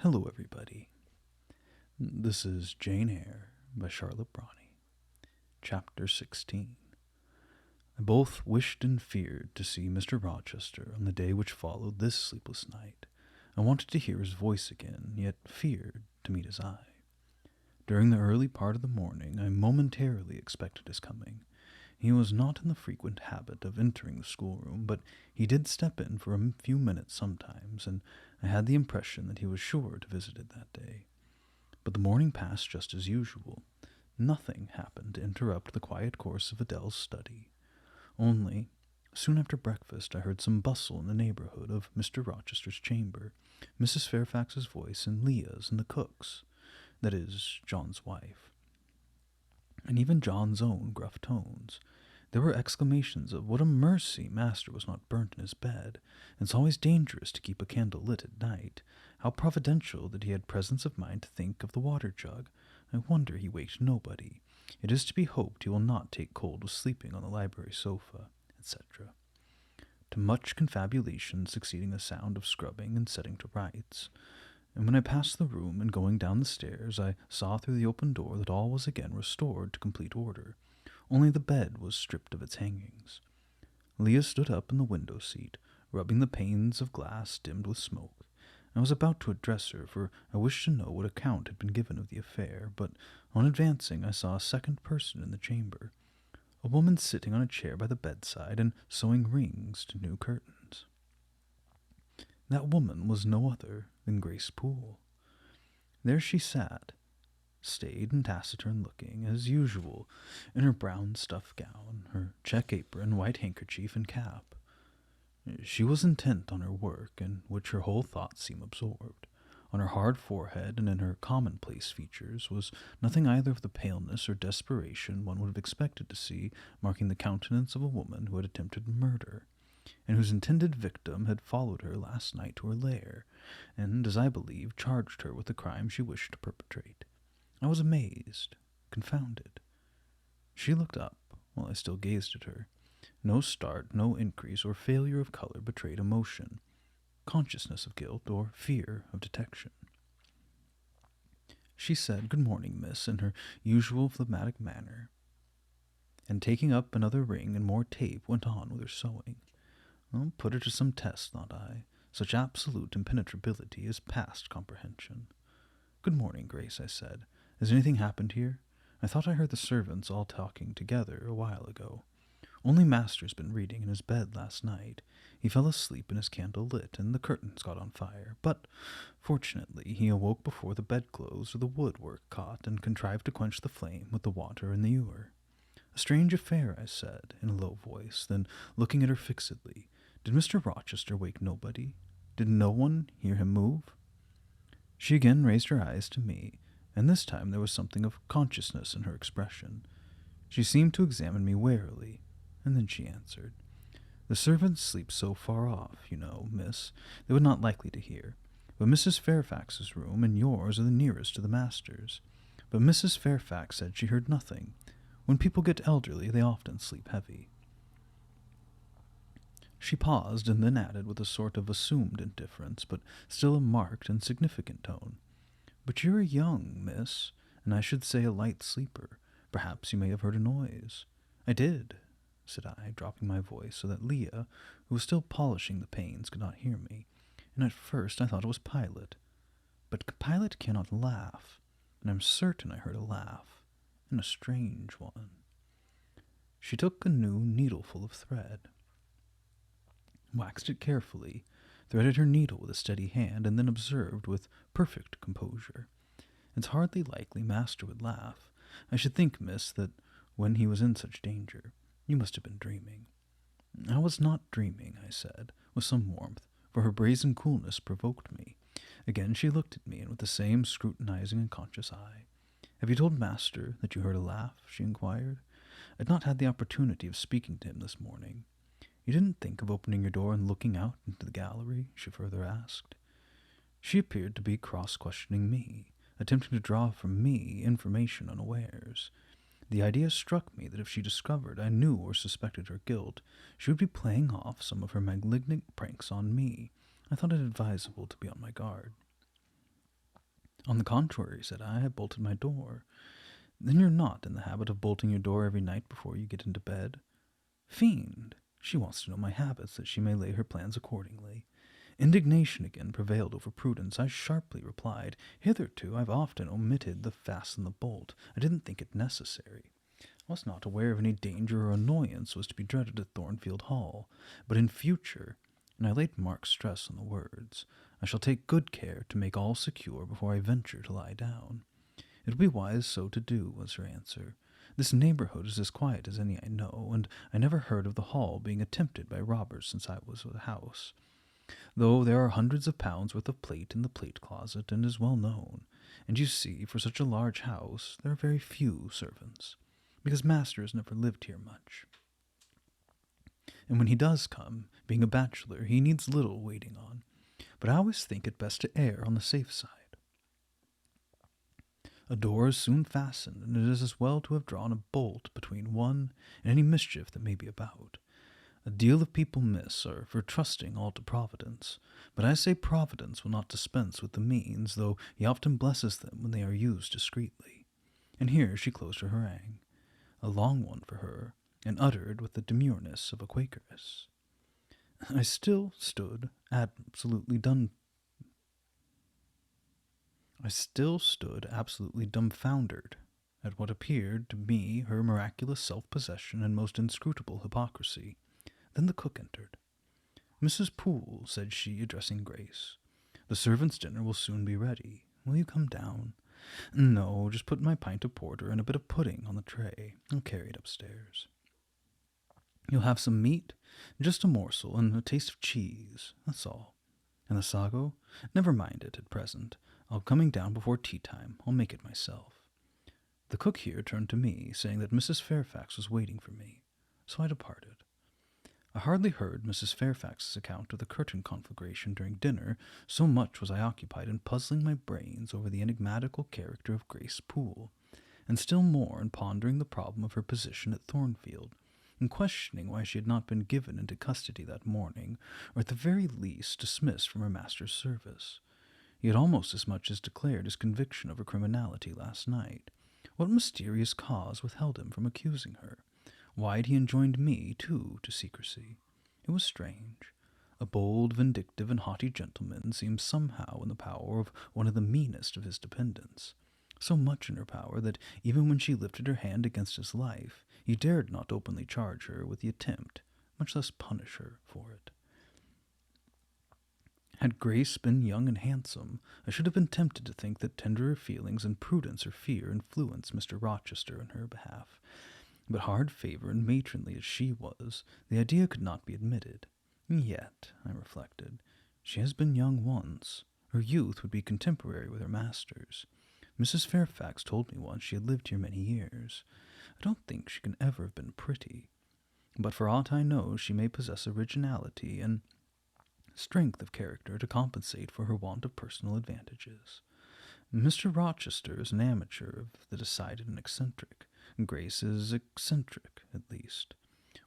Hello, everybody. This is Jane Eyre by Charlotte Brontë, Chapter 16. I both wished and feared to see Mr. Rochester on the day which followed this sleepless night. I wanted to hear his voice again, yet feared to meet his eye. During the early part of the morning, I momentarily expected his coming. He was not in the frequent habit of entering the schoolroom, but he did step in for a few minutes sometimes, and I had the impression that he was sure to visit it that day. But the morning passed just as usual. Nothing happened to interrupt the quiet course of Adele's study. Only, soon after breakfast, I heard some bustle in the neighborhood of Mr. Rochester's chamber, Mrs. Fairfax's voice and Leah's and the cook's, that is, John's wife, and even John's own gruff tones. There were exclamations of what a mercy master was not burnt in his bed. It's always dangerous to keep a candle lit at night. How providential that he had presence of mind to think of the water jug. I wonder he waked nobody. It is to be hoped he will not take cold with sleeping on the library sofa, etc. To much confabulation succeeding the sound of scrubbing and setting to rights. And when I passed the room and going down the stairs, I saw through the open door that all was again restored to complete order. Only the bed was stripped of its hangings. Leah stood up in the window seat, rubbing the panes of glass dimmed with smoke. I was about to address her, for I wished to know what account had been given of the affair, but on advancing I saw a second person in the chamber, a woman sitting on a chair by the bedside and sewing rings to new curtains. That woman was no other than Grace Poole. There she sat, staid and taciturn looking, as usual, in her brown stuff gown, her check apron, white handkerchief, and cap. She was intent on her work, in which her whole thoughts seemed absorbed. On her hard forehead and in her commonplace features was nothing either of the paleness or desperation one would have expected to see marking the countenance of a woman who had attempted murder, and whose intended victim had followed her last night to her lair, and, as I believe, charged her with the crime she wished to perpetrate. I was amazed, confounded. She looked up, while I still gazed at her. No start, no increase or failure of color betrayed emotion, consciousness of guilt, or fear of detection. She said, "Good morning, miss," in her usual phlegmatic manner, and taking up another ring and more tape, went on with her sewing. I'll put her to some test, thought I. Such absolute impenetrability is past comprehension. "Good morning, Grace," I said. "Has anything happened here? I thought I heard the servants all talking together a while ago. Only master's been reading in his bed last night. He fell asleep and his candle lit, and the curtains got on fire. But, fortunately, he awoke before the bedclothes or the woodwork caught, and contrived to quench the flame with the water in the ewer." "A strange affair," I said, in a low voice. Then, looking at her fixedly, "Did Mr. Rochester wake nobody? Did no one hear him move?" She again raised her eyes to me, and this time there was something of consciousness in her expression. She seemed to examine me warily, and then she answered, "The servants sleep so far off, you know, miss, they were not likely to hear. But Mrs. Fairfax's room and yours are the nearest to the master's. But Mrs. Fairfax said she heard nothing. When people get elderly, they often sleep heavy." She paused, and then added with a sort of assumed indifference, but still a marked and significant tone, "But you're young, miss, and I should say a light sleeper. Perhaps you may have heard a noise." "I did," said I, dropping my voice so that Leah, who was still polishing the panes, could not hear me, "and at first I thought it was Pilot. But Pilot cannot laugh, and I'm certain I heard a laugh, and a strange one." She took a new needleful of thread, waxed it carefully, threaded her needle with a steady hand, and then observed with perfect composure, "It's hardly likely master would laugh. I should think, miss, that when he was in such danger, you must have been dreaming." "I was not dreaming," I said, with some warmth, for her brazen coolness provoked me. Again she looked at me, and with the same scrutinizing and conscious eye. "Have you told master that you heard a laugh?" she inquired. "I had not had the opportunity of speaking to him this morning." "You didn't think of opening your door and looking out into the gallery?" she further asked. She appeared to be cross-questioning me, attempting to draw from me information unawares. The idea struck me that if she discovered I knew or suspected her guilt, she would be playing off some of her malignant pranks on me. I thought it advisable to be on my guard. On the contrary, said I bolted my door. Then you're not in the habit of bolting your door every night before you get into bed? Fiend! She wants to know my habits, that she may lay her plans accordingly. Indignation again prevailed over prudence. I sharply replied, Hitherto I've often omitted the fasten the bolt. I didn't think it necessary. I was not aware of any danger or annoyance was to be dreaded at Thornfield Hall, but in future, and I laid marked stress on the words, I shall take good care to make all secure before I venture to lie down. It will be wise so to do, was her answer. This neighborhood is as quiet as any I know, and I never heard of the Hall being attempted by robbers since I was with the house, though there are hundreds of pounds worth of plate in the plate closet, and is well known. And you see, for such a large house, there are very few servants, because master has never lived here much. And when he does come, being a bachelor, he needs little waiting on. But I always think it best to err on the safe side. A door is soon fastened, and it is as well to have drawn a bolt between one and any mischief that may be about. A deal of people miss are for trusting all to Providence, but I say Providence will not dispense with the means, though he often blesses them when they are used discreetly. And here she closed her harangue, a long one for her, and uttered with the demureness of a Quakeress. I still stood absolutely dumbfoundered at what appeared to me her miraculous self-possession and most inscrutable hypocrisy. Then the cook entered. Mrs. Poole, said she, addressing Grace, the servants' dinner will soon be ready. Will you come down? No, just put my pint of porter and a bit of pudding on the tray. I'll carry it upstairs. You'll have some meat, just a morsel, and a taste of cheese. That's all. And the sago? Never mind it at present. I'll coming down before tea time. I'll make it myself. The cook here turned to me, saying that Mrs. Fairfax was waiting for me. So I departed. I hardly heard Mrs. Fairfax's account of the curtain conflagration during dinner, so much was I occupied in puzzling my brains over the enigmatical character of Grace Poole, and still more in pondering the problem of her position at Thornfield, and questioning why she had not been given into custody that morning, or at the very least dismissed from her master's service. He had almost as much as declared his conviction of her criminality last night. What mysterious cause withheld him from accusing her? Why had he enjoined me, too, to secrecy? It was strange. A bold, vindictive, and haughty gentleman seemed somehow in the power of one of the meanest of his dependents, so much in her power that even when she lifted her hand against his life, he dared not openly charge her with the attempt, much less punish her for it. Had Grace been young and handsome, I should have been tempted to think that tenderer feelings and prudence or fear influenced Mr. Rochester in her behalf. But hard favor and matronly as she was, the idea could not be admitted. Yet, I reflected, she has been young once. Her youth would be contemporary with her master's. Mrs. Fairfax told me once she had lived here many years. I don't think she can ever have been pretty, but for aught I know she may possess originality and strength of character to compensate for her want of personal advantages. Mr. Rochester is an amateur of the decided and eccentric. Grace is eccentric, at least.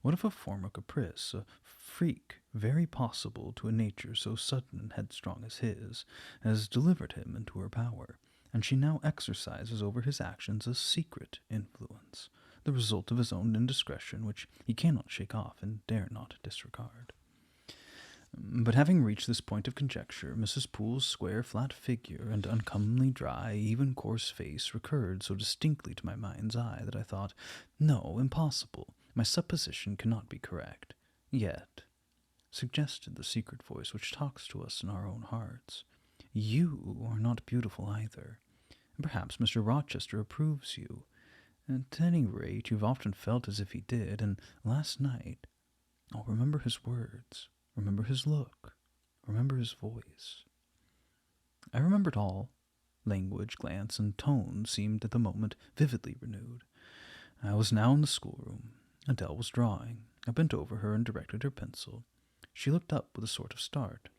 What if a former caprice, a freak very possible to a nature so sudden and headstrong as his, has delivered him into her power, and she now exercises over his actions a secret influence, the result of his own indiscretion, which he cannot shake off and dare not disregard. But having reached this point of conjecture, Mrs. Poole's square, flat figure and uncommonly dry, even, coarse face recurred so distinctly to my mind's eye that I thought, no, impossible, my supposition cannot be correct. Yet, suggested the secret voice which talks to us in our own hearts, you are not beautiful either, and perhaps Mr. Rochester approves you. At any rate, you've often felt as if he did, and last night, oh, remember his words. Remember his look. Remember his voice. I remembered all. Language, glance, and tone seemed at the moment vividly renewed. I was now in the schoolroom. Adele was drawing. I bent over her and directed her pencil. She looked up with a sort of start.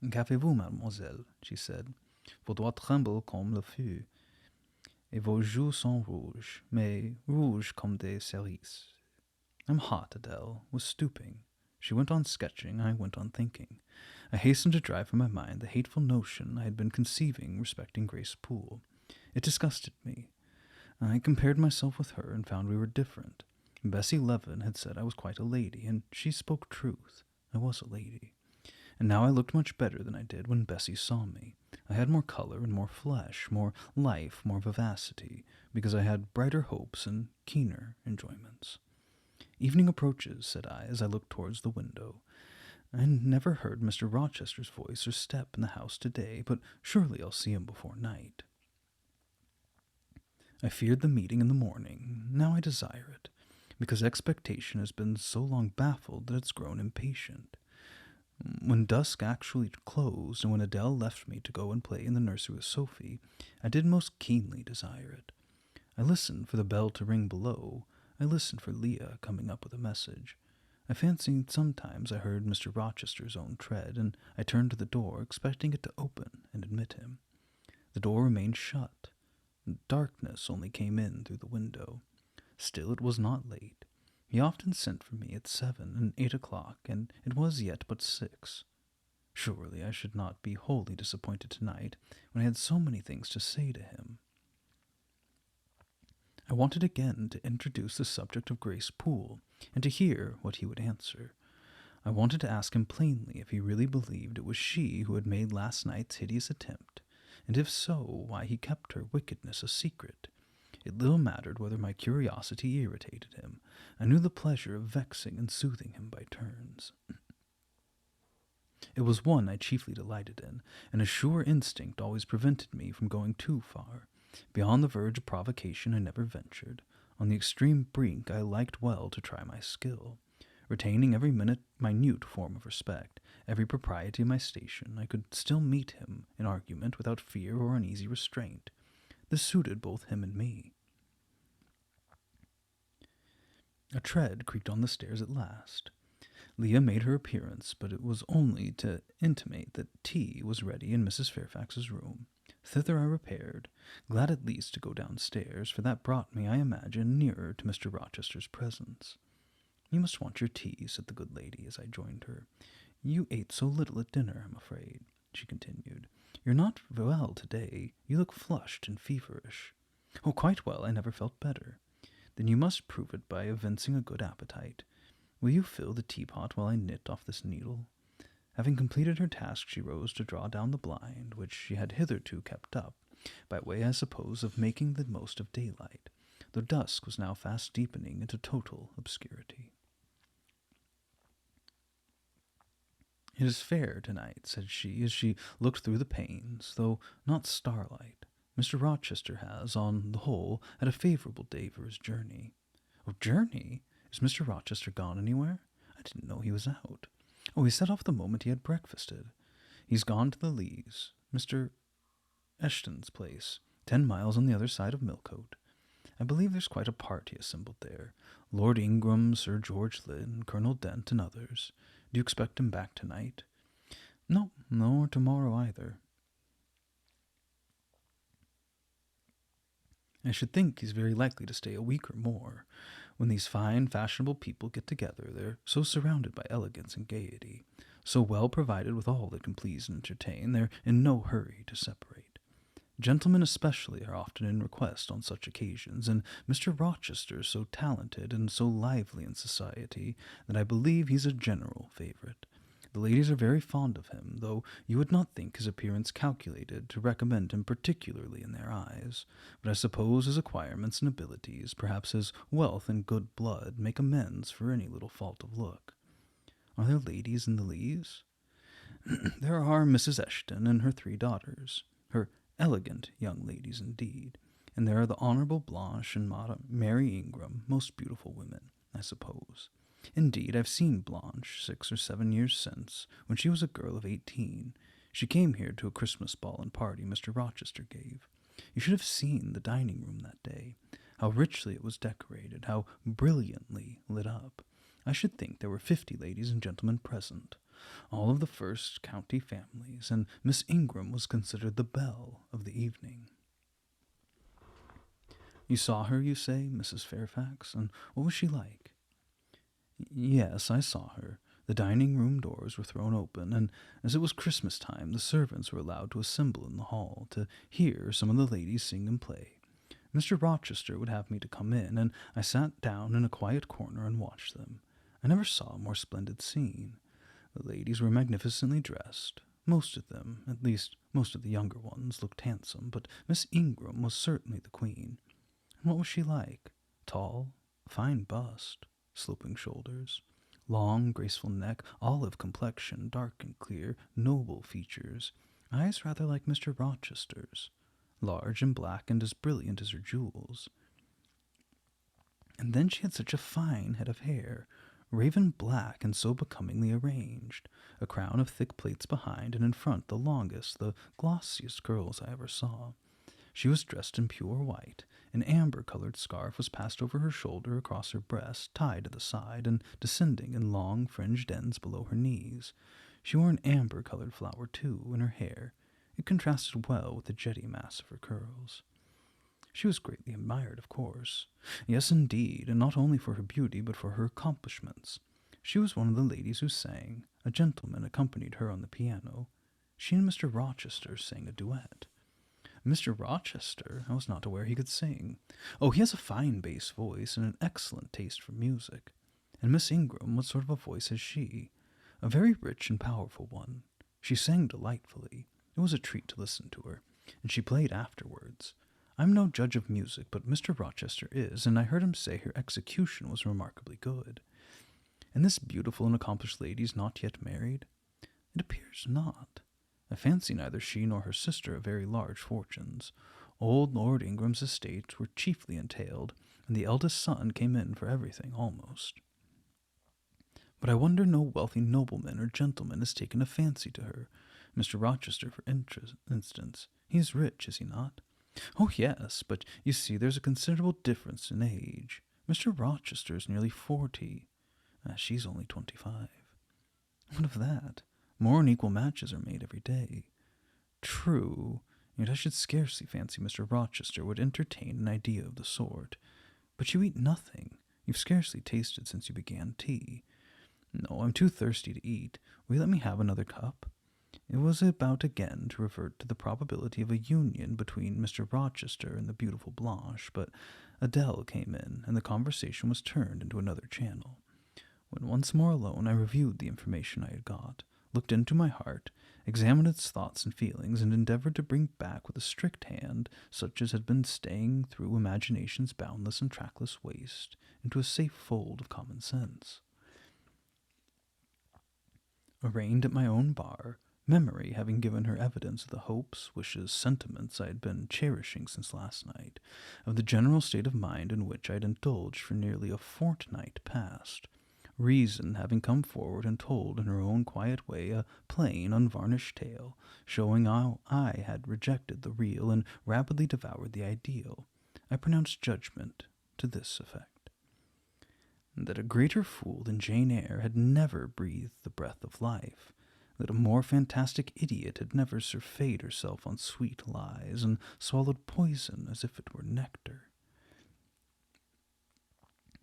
Qu'avez-vous, mademoiselle? She said. Vos doigts tremblent comme le feu, et vos joues sont rouges, mais rouges comme des cerises. I'm hot, Adele, was stooping. She went on sketching, I went on thinking. I hastened to drive from my mind the hateful notion I had been conceiving respecting Grace Poole. It disgusted me. I compared myself with her and found we were different. Bessie Levin had said I was quite a lady, and she spoke truth. I was a lady. And now I looked much better than I did when Bessie saw me. I had more color and more flesh, more life, more vivacity, because I had brighter hopes and keener enjoyments. Evening approaches, said I, as I looked towards the window. I never heard Mr. Rochester's voice or step in the house today, but surely I'll see him before night. I feared the meeting in the morning. Now I desire it, because expectation has been so long baffled that it's grown impatient. When dusk actually closed, and when Adele left me to go and play in the nursery with Sophie, I did most keenly desire it. I listened for the bell to ring below. I listened for Leah coming up with a message. I fancied sometimes I heard Mr. Rochester's own tread, and I turned to the door, expecting it to open and admit him. The door remained shut. Darkness only came in through the window. Still it was not late. He often sent for me at 7 and 8 o'clock, and it was yet but 6. Surely I should not be wholly disappointed tonight, when I had so many things to say to him. I wanted again to introduce the subject of Grace Poole, and to hear what he would answer. I wanted to ask him plainly if he really believed it was she who had made last night's hideous attempt, and if so, why he kept her wickedness a secret. It little mattered whether my curiosity irritated him. I knew the pleasure of vexing and soothing him by turns. It was one I chiefly delighted in, and a sure instinct always prevented me from going too far. Beyond the verge of provocation I never ventured. On the extreme brink I liked well to try my skill. Retaining every minute form of respect, every propriety of my station, I could still meet him in argument without fear or uneasy restraint. This suited both him and me. A tread creaked on the stairs at last. Leah made her appearance, but it was only to intimate that tea was ready in Mrs. Fairfax's room. Thither I repaired, glad at least to go downstairs, for that brought me, I imagine, nearer to Mr. Rochester's presence. "You must want your tea," said the good lady, as I joined her. "You ate so little at dinner, I'm afraid," she continued. "You're not well today. You look flushed and feverish." "Oh, quite well. I never felt better." "Then you must prove it by evincing a good appetite. Will you fill the teapot while I knit off this needle?" Having completed her task, she rose to draw down the blind, which she had hitherto kept up, by way, I suppose, of making the most of daylight, though dusk was now fast deepening into total obscurity. "It is fair tonight," said she, as she looked through the panes, though not starlight. "Mr. Rochester has, on the whole, had a favorable day for his journey." "Oh, journey? Is Mr. Rochester gone anywhere? I didn't know he was out." "Oh, he set off the moment he had breakfasted. He's gone to the Leas, Mr. Eshton's place, 10 miles on the other side of Millcote. I believe there's quite a party assembled there. Lord Ingram, Sir George Lynn, Colonel Dent, and others. Do you expect him back tonight?" "No, nor tomorrow either." "I should think he's very likely to stay a week or more. When these fine, fashionable people get together, they're so surrounded by elegance and gaiety, so well provided with all that can please and entertain, they're in no hurry to separate. Gentlemen especially are often in request on such occasions, and Mr. Rochester is so talented and so lively in society that I believe he's a general favorite. The ladies are very fond of him, though you would not think his appearance calculated to recommend him particularly in their eyes. But I suppose his acquirements and abilities, perhaps his wealth and good blood, make amends for any little fault of look." "Are there ladies in the Leas?" "There are Mrs. Eshton and her 3 daughters, her elegant young ladies indeed, and there are the Honourable Blanche and Mary Ingram, most beautiful women, I suppose. Indeed, I've seen Blanche 6 or 7 years since, when she was a girl of 18. She came here to a Christmas ball and party Mr. Rochester gave. You should have seen the dining-room that day. How richly it was decorated, how brilliantly lit up. I should think there were 50 ladies and gentlemen present, all of the first county families, and Miss Ingram was considered the belle of the evening." "You saw her, you say, Mrs. Fairfax, and what was she like?" "Yes, I saw her. The dining-room doors were thrown open, and as it was Christmas time, the servants were allowed to assemble in the hall to hear some of the ladies sing and play. Mr. Rochester would have me to come in, and I sat down in a quiet corner and watched them. I never saw a more splendid scene. The ladies were magnificently dressed. Most of them, at least most of the younger ones, looked handsome, but Miss Ingram was certainly the queen. And what was she like? Tall, fine bust, sloping shoulders, long, graceful neck, olive complexion, dark and clear, noble features, eyes rather like Mr. Rochester's, large and black and as brilliant as her jewels. And then she had such a fine head of hair, raven black and so becomingly arranged, a crown of thick plaits behind, and in front the longest, the glossiest curls I ever saw. She was dressed in pure white. An amber-colored scarf was passed over her shoulder across her breast, tied at the side, and descending in long fringed ends below her knees. She wore an amber-colored flower, too, in her hair. It contrasted well with the jetty mass of her curls. She was greatly admired, of course. Yes, indeed, and not only for her beauty, but for her accomplishments. She was one of the ladies who sang. A gentleman accompanied her on the piano. She and Mr. Rochester sang a duet. Mr. Rochester, I was not aware he could sing. Oh, he has a fine bass voice and an excellent taste for music. And Miss Ingram, what sort of a voice has she? A very rich and powerful one. She sang delightfully. It was a treat to listen to her, and she played afterwards. I'm no judge of music, but Mr. Rochester is, and I heard him say her execution was remarkably good. And this beautiful and accomplished lady is not yet married? It appears not. I fancy neither she nor her sister have very large fortunes. Old Lord Ingram's estates were chiefly entailed, and the eldest son came in for everything, almost. But I wonder no wealthy nobleman or gentleman has taken a fancy to her. Mr. Rochester, for instance. He is rich, is he not? Oh, yes, but you see there's a considerable difference in age. Mr. Rochester is nearly 40. She's only 25. What of that? More unequal matches are made every day. True, yet I should scarcely fancy Mr. Rochester would entertain an idea of the sort. But you eat nothing. You've scarcely tasted since you began tea. No, I'm too thirsty to eat. Will you let me have another cup? It was about again to revert to the probability of a union between Mr. Rochester and the beautiful Blanche, but Adele came in, and the conversation was turned into another channel. When once more alone, I reviewed the information I had got, looked into my heart, examined its thoughts and feelings, and endeavored to bring back with a strict hand such as had been staying through imagination's boundless and trackless waste into a safe fold of common sense. Arraigned at my own bar, memory having given her evidence of the hopes, wishes, sentiments I had been cherishing since last night, of the general state of mind in which I had indulged for nearly a fortnight past, reason having come forward and told in her own quiet way a plain, unvarnished tale, showing how I had rejected the real and rapidly devoured the ideal, I pronounced judgment to this effect: that a greater fool than Jane Eyre had never breathed the breath of life, that a more fantastic idiot had never surfeited herself on sweet lies and swallowed poison as if it were nectar.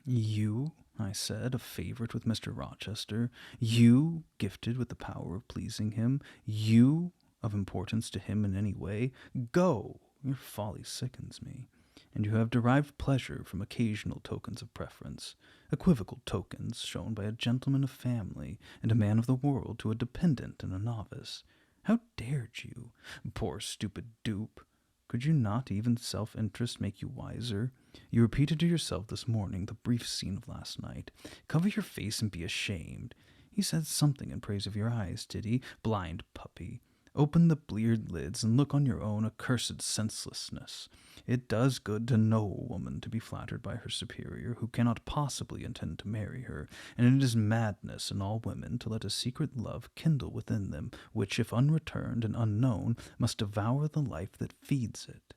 You, I said, a favorite with Mr. Rochester, you, gifted with the power of pleasing him, you, of importance to him in any way, go! Your folly sickens me. And you have derived pleasure from occasional tokens of preference, equivocal tokens shown by a gentleman of family and a man of the world to a dependent and a novice. How dared you? Poor stupid dupe! Could you not even self-interest make you wiser? You repeated to yourself this morning the brief scene of last night. Cover your face and be ashamed. He said something in praise of your eyes, did he? Blind puppy. Open the bleared lids and look on your own accursed senselessness. It does good to know a woman to be flattered by her superior, who cannot possibly intend to marry her, and it is madness in all women to let a secret love kindle within them, which, if unreturned and unknown, must devour the life that feeds it,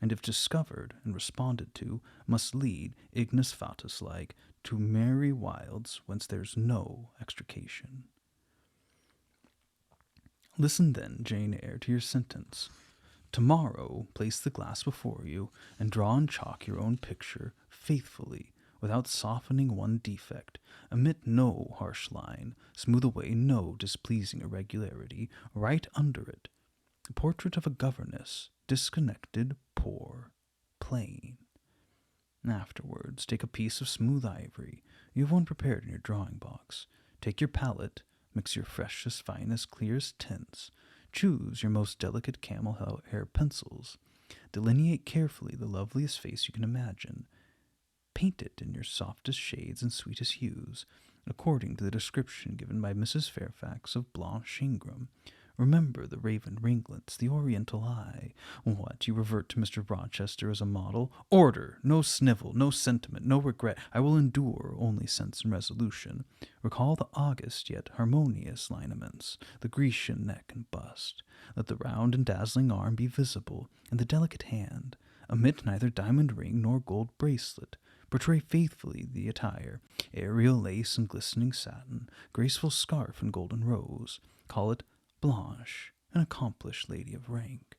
and if discovered and responded to, must lead, ignis fatuus-like, to merry wilds whence there's no extrication. Listen then, Jane Eyre, to your sentence. Tomorrow place the glass before you, and draw in chalk your own picture, faithfully, without softening one defect, omit no harsh line, smooth away no displeasing irregularity, write under it a portrait of a governess, disconnected, poor, plain. Afterwards, take a piece of smooth ivory. You have one prepared in your drawing box. Take your palette, mix your freshest, finest, clearest tints. Choose your most delicate camel hair pencils. Delineate carefully the loveliest face you can imagine. Paint it in your softest shades and sweetest hues, according to the description given by Mrs. Fairfax of Blanche Ingram. Remember the raven ringlets, the oriental eye. What, you revert to Mr. Rochester as a model? Order! No snivel, no sentiment, no regret. I will endure only sense and resolution. Recall the august yet harmonious lineaments, the Grecian neck and bust. Let the round and dazzling arm be visible, and the delicate hand. Omit neither diamond ring nor gold bracelet. Portray faithfully the attire, aerial lace and glistening satin, graceful scarf and golden rose. Call it Blanche, an accomplished lady of rank.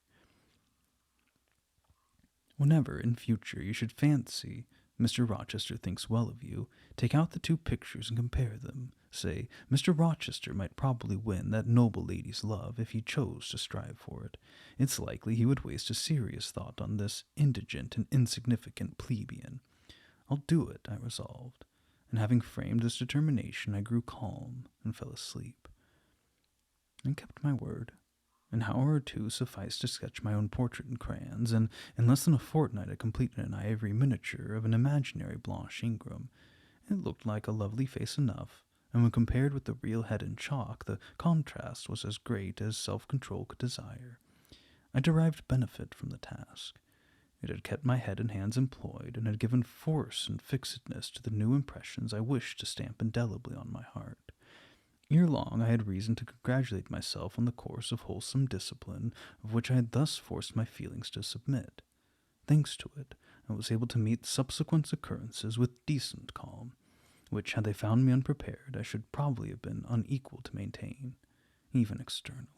Whenever in future you should fancy Mr. Rochester thinks well of you, take out the two pictures and compare them. Say, Mr. Rochester might probably win that noble lady's love if he chose to strive for it. It's likely he would waste a serious thought on this indigent and insignificant plebeian. I'll do it, I resolved, and having framed this determination, I grew calm and fell asleep. I kept my word. An hour or two sufficed to sketch my own portrait in crayons, and in less than a fortnight I completed an ivory miniature of an imaginary Blanche Ingram. It looked like a lovely face enough, and when compared with the real head in chalk, the contrast was as great as self-control could desire. I derived benefit from the task. It had kept my head and hands employed, and had given force and fixedness to the new impressions I wished to stamp indelibly on my heart. Ere long I had reason to congratulate myself on the course of wholesome discipline of which I had thus forced my feelings to submit. Thanks to it, I was able to meet subsequent occurrences with decent calm, which, had they found me unprepared, I should probably have been unequal to maintain, even externally.